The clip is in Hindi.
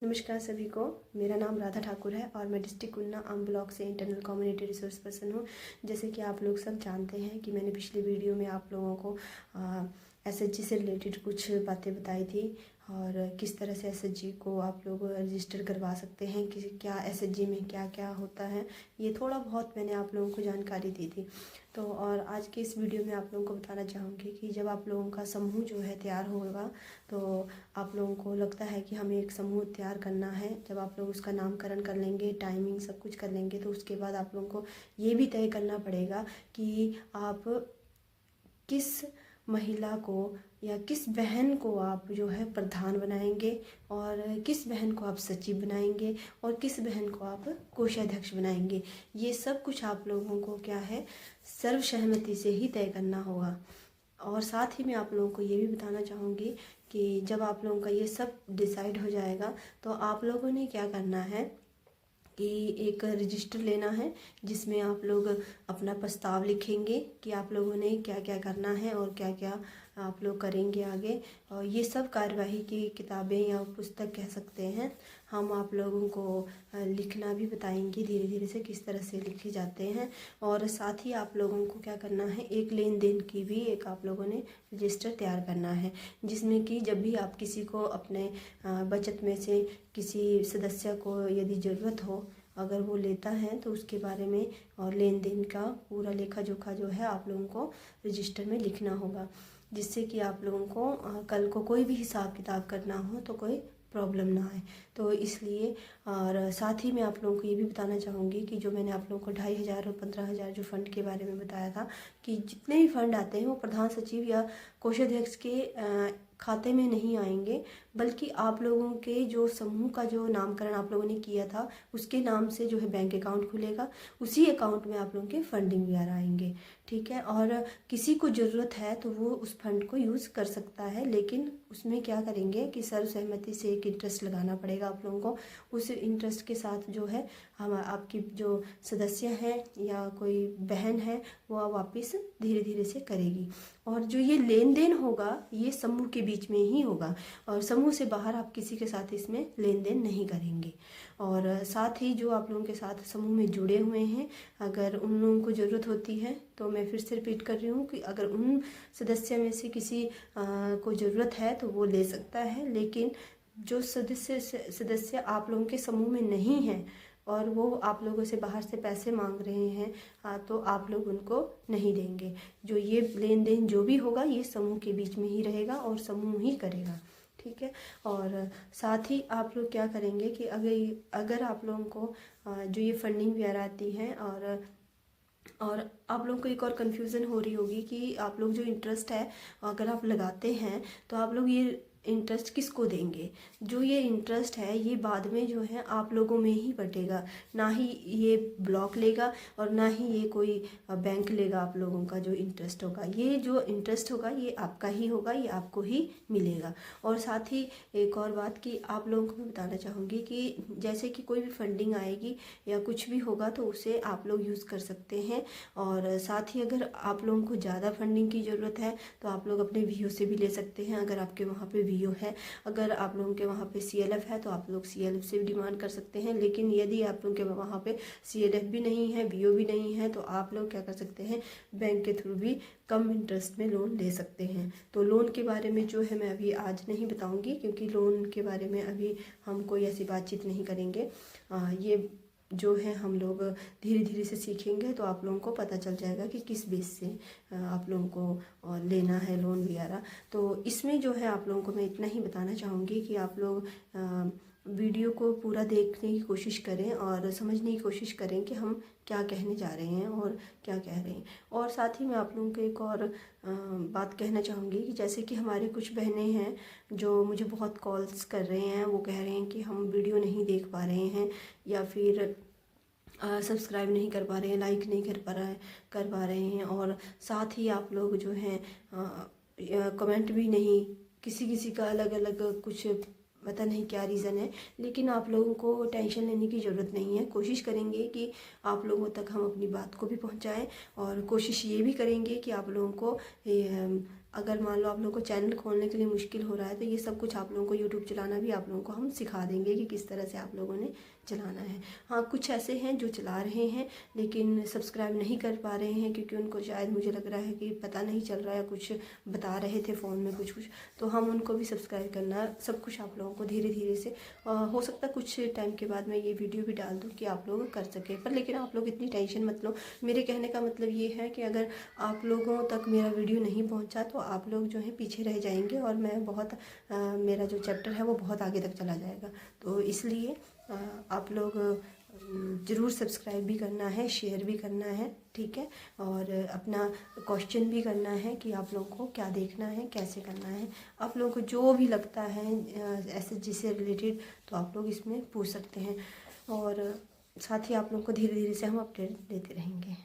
नमस्कार सभी को। मेरा नाम राधा ठाकुर है और मैं डिस्ट्रिक्ट उन्ना आम ब्लॉक से इंटरनल कम्युनिटी रिसोर्स पर्सन हूँ। जैसे कि आप लोग सब जानते हैं कि मैंने पिछले वीडियो में आप लोगों को एसएचजी से रिलेटेड कुछ बातें बताई थी और किस तरह से एसएचजी को आप लोग रजिस्टर करवा सकते हैं, कि क्या एसएचजी में क्या क्या होता है, ये थोड़ा बहुत मैंने आप लोगों को जानकारी दी थी। तो और आज के इस वीडियो में आप लोगों को बताना चाहूँगी कि जब आप लोगों का समूह जो है तैयार होगा, तो आप लोगों को लगता है कि हमें एक समूह तैयार करना है। जब आप लोग उसका नामकरण कर लेंगे, टाइमिंग सब कुछ कर लेंगे, तो उसके बाद आप लोगों को ये भी तय करना पड़ेगा कि आप किस महिला को या किस बहन को आप जो है प्रधान बनाएंगे, और किस बहन को आप सचिव बनाएंगे, और किस बहन को आप कोषाध्यक्ष बनाएंगे। ये सब कुछ आप लोगों को क्या है, सर्वसहमति से ही तय करना होगा। और साथ ही मैं आप लोगों को ये भी बताना चाहूँगी कि जब आप लोगों का ये सब डिसाइड हो जाएगा, तो आप लोगों ने क्या करना है कि एक रजिस्टर लेना है जिसमें आप लोग अपना प्रस्ताव लिखेंगे कि आप लोगों ने क्या क्या करना है और क्या क्या आप लोग करेंगे आगे। और ये सब कार्यवाही की किताबें या पुस्तक कह सकते हैं, हम आप लोगों को लिखना भी बताएंगे धीरे धीरे से किस तरह से लिखे जाते हैं। और साथ ही आप लोगों को क्या करना है, एक लेन देन की भी एक आप लोगों ने रजिस्टर तैयार करना है, जिसमें कि जब भी आप किसी को अपने बचत में से किसी सदस्य को यदि ज़रूरत हो, अगर वो लेता है, तो उसके बारे में और लेन देन का पूरा लेखा जोखा जो है आप लोगों को रजिस्टर में लिखना होगा, जिससे कि आप लोगों को कल को कोई भी हिसाब किताब करना हो तो कोई प्रॉब्लम ना आए। तो इसलिए और साथ ही मैं आप लोगों को ये भी बताना चाहूँगी कि जो मैंने आप लोगों को 2500 और 15,000 जो फ़ंड के बारे में बताया था, कि जितने भी फंड आते हैं वो प्रधान सचिव या कोषाध्यक्ष के खाते में नहीं आएंगे, बल्कि आप लोगों के जो समूह का जो नामकरण आप लोगों ने किया था उसके नाम से जो है बैंक अकाउंट खुलेगा, उसी अकाउंट में आप लोगों के फंडिंग वगैरह आएंगे। ठीक है। और किसी को ज़रूरत है तो वो उस फंड को यूज़ कर सकता है, लेकिन उसमें क्या करेंगे कि सर्वसहमति से एक इंटरेस्ट लगाना पड़ेगा आप लोगों को। उस इंटरेस्ट के साथ जो है हम आपकी जो सदस्य हैं या कोई बहन है वो वापस धीरे धीरे से करेगी। और जो ये लेन देन होगा ये समूह के बीच में ही होगा, और समूह से बाहर आप किसी के साथ इसमें लेन देन नहीं करेंगे। और साथ ही जो आप लोगों के साथ समूह में जुड़े हुए हैं, अगर उन लोगों को ज़रूरत होती है, तो मैं फिर से रिपीट कर रही हूँ कि अगर उन सदस्य में से किसी को ज़रूरत है तो वो ले सकता है, लेकिन जो सदस्य आप लोगों के समूह में नहीं हैं और वो आप लोगों से बाहर से पैसे मांग रहे हैं, तो आप लोग उनको नहीं देंगे। जो ये लेन देन जो भी होगा ये समूह के बीच में ही रहेगा और समूह ही करेगा। ठीक है। और साथ ही आप लोग क्या करेंगे कि अगर आप लोगों को जो ये फंडिंग वगैरह आती है, और आप लोगों को एक और कन्फ्यूज़न हो रही होगी कि आप लोग जो इंटरेस्ट है अगर आप लगाते हैं तो आप लोग ये इंटरेस्ट किसको देंगे। जो ये इंटरेस्ट है ये बाद में जो है आप लोगों में ही बटेगा, ना ही ये ब्लॉक लेगा और ना ही ये कोई बैंक लेगा। आप लोगों का जो इंटरेस्ट होगा, ये जो इंटरेस्ट होगा ये आपका ही होगा, ये आपको ही मिलेगा। और साथ ही एक और बात कि आप लोगों को मैं बताना चाहूँगी कि जैसे कि कोई भी फंडिंग आएगी या कुछ भी होगा तो उसे आप लोग यूज़ कर सकते हैं। और साथ ही अगर आप लोगों को ज़्यादा फंडिंग की ज़रूरत है तो आप लोग अपने वीओ से भी ले सकते हैं, अगर आपके वहाँ पे वीओ है। अगर आप लोगों के वहाँ पे सीएलएफ है तो आप लोग सीएलएफ से भी डिमांड कर सकते हैं। लेकिन यदि आप लोगों के वहाँ पे सीएलएफ भी नहीं है, वीओ भी नहीं है, तो आप लोग क्या कर सकते हैं, बैंक के थ्रू भी कम इंटरेस्ट में लोन ले सकते हैं। तो लोन के बारे में जो है मैं अभी आज नहीं बताऊँगी, क्योंकि लोन के बारे में अभी हम कोई ऐसी बातचीत नहीं करेंगे। ये जो है हम लोग धीरे धीरे से सीखेंगे, तो आप लोगों को पता चल जाएगा कि किस बेस से आप लोगों को लेना है लोन वगैरह। तो इसमें जो है आप लोगों को मैं इतना ही बताना चाहूँगी कि आप लोग वीडियो को पूरा देखने की कोशिश करें और समझने की कोशिश करें कि हम क्या कहने जा रहे हैं और क्या कह रहे हैं। और साथ ही मैं आप लोगों को एक और बात कहना चाहूँगी कि जैसे कि हमारे कुछ बहनें हैं जो मुझे बहुत कॉल्स कर रहे हैं, वो कह रहे हैं कि हम वीडियो नहीं देख पा रहे हैं, या फिर सब्सक्राइब नहीं कर पा रहे हैं, लाइक नहीं कर पा रहे हैं, और साथ ही आप लोग जो हैं कमेंट भी नहीं, किसी किसी का अलग अलग कुछ पता नहीं क्या रीज़न है। लेकिन आप लोगों को टेंशन लेने की ज़रूरत नहीं है। कोशिश करेंगे कि आप लोगों तक हम अपनी बात को भी पहुंचाएं, और कोशिश ये भी करेंगे कि आप लोगों को अगर मान लो आप लोगों को चैनल खोलने के लिए मुश्किल हो रहा है तो ये सब कुछ आप लोगों को यूट्यूब चलाना भी आप लोगों को हम सिखा देंगे कि किस तरह से आप लोगों ने चलाना है। हाँ, कुछ ऐसे हैं जो चला रहे हैं लेकिन सब्सक्राइब नहीं कर पा रहे हैं क्योंकि उनको शायद मुझे लग रहा है कि पता नहीं चल रहा है, कुछ बता रहे थे फ़ोन में कुछ, तो हम उनको भी सब्सक्राइब करना सब कुछ आप लोगों को धीरे धीरे से हो सकता है कुछ टाइम के बाद मैं ये वीडियो भी डाल दूँ कि आप लोग कर सकें। पर लेकिन आप लोग इतनी टेंशन मत लो। मेरे कहने का मतलब ये है कि अगर आप लोगों तक मेरा वीडियो नहीं पहुंचा तो आप लोग जो है पीछे रह जाएंगे और मैं बहुत मेरा जो चैप्टर है वो बहुत आगे तक चला जाएगा। तो इसलिए आप लोग ज़रूर सब्सक्राइब भी करना है, शेयर भी करना है, ठीक है, और अपना क्वेश्चन भी करना है कि आप लोगों को क्या देखना है, कैसे करना है। आप लोगों को जो भी लगता है SHG से रिलेटेड तो आप लोग इसमें पूछ सकते हैं और साथ ही आप लोगों को धीरे धीरे से हम अपडेट देते रहेंगे।